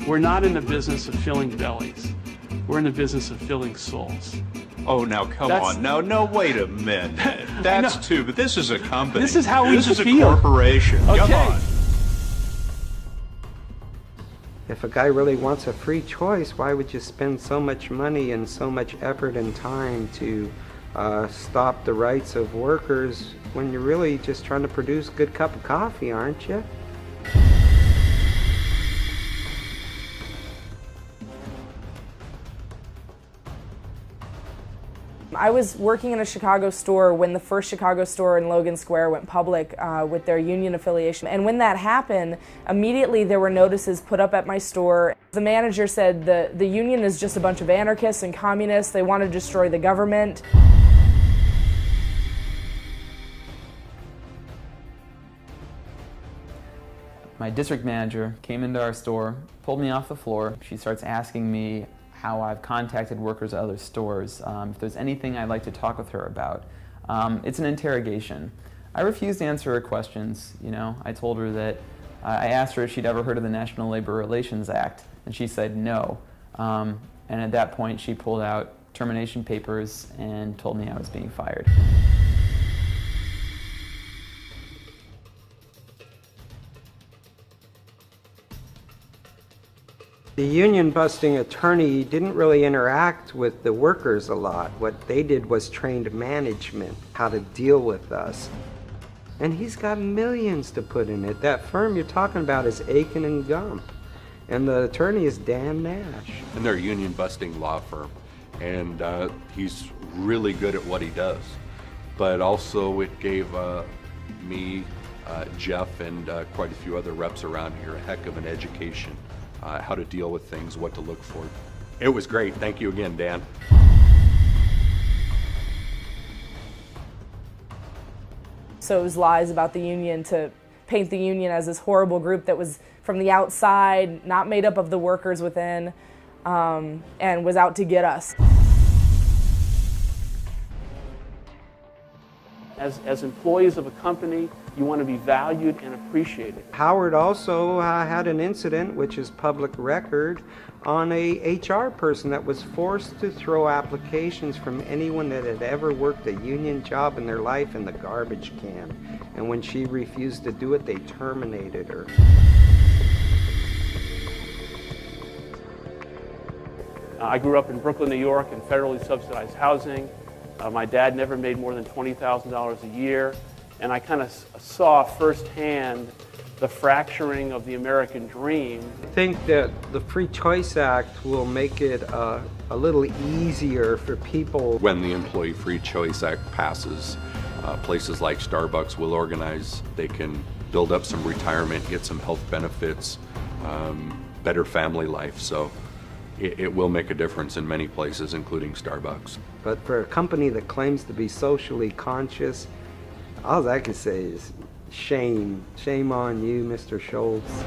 We're not in the business of filling bellies. We're in the business of filling souls. Oh, now come on. No, wait a minute. That's too, but this is a company. This is how we feel. This is a corporation. Okay. Come on. If a guy really wants a free choice, why would you spend so much money and so much effort and time to stop the rights of workers when you're really just trying to produce a good cup of coffee, aren't you? I was working in a Chicago store when the first Chicago store in Logan Square went public with their union affiliation. And when that happened, immediately there were notices put up at my store. The manager said the union is just a bunch of anarchists and communists. They want to destroy the government. My district manager came into our store, pulled me off the floor. She starts asking me how I've contacted workers at other stores, if there's anything I'd like to talk with her about. It's an interrogation. I refused to answer her questions. I told her that I asked her if she'd ever heard of the National Labor Relations Act, and she said no. And at that point, she pulled out termination papers and told me I was being fired. The union-busting attorney didn't really interact with the workers a lot. What they did was trained management, how to deal with us. And he's got millions to put in it. That firm you're talking about is Aiken and Gump. And the attorney is Dan Nash. And they're a union-busting law firm. And he's really good at what he does. But also it gave me, Jeff, and quite a few other reps around here a heck of an education. How to deal with things, what to look for. It was great. Thank you again, Dan. So it was lies about the union to paint the union as this horrible group that was from the outside, not made up of the workers within, and was out to get us. As employees of a company, you want to be valued and appreciated. Howard also had an incident, which is public record, on a HR person that was forced to throw applications from anyone that had ever worked a union job in their life in the garbage can. And when she refused to do it, they terminated her. I grew up in Brooklyn, New York, in federally subsidized housing. My dad never made more than $20,000 a year, and I kind of saw firsthand the fracturing of the American dream. I think that the Free Choice Act will make it a little easier for people. When the Employee Free Choice Act passes, places like Starbucks will organize. They can build up some retirement, get some health benefits, better family life. So it will make a difference in many places, including Starbucks. But for a company that claims to be socially conscious, all I can say is shame. Shame on you, Mr. Schultz.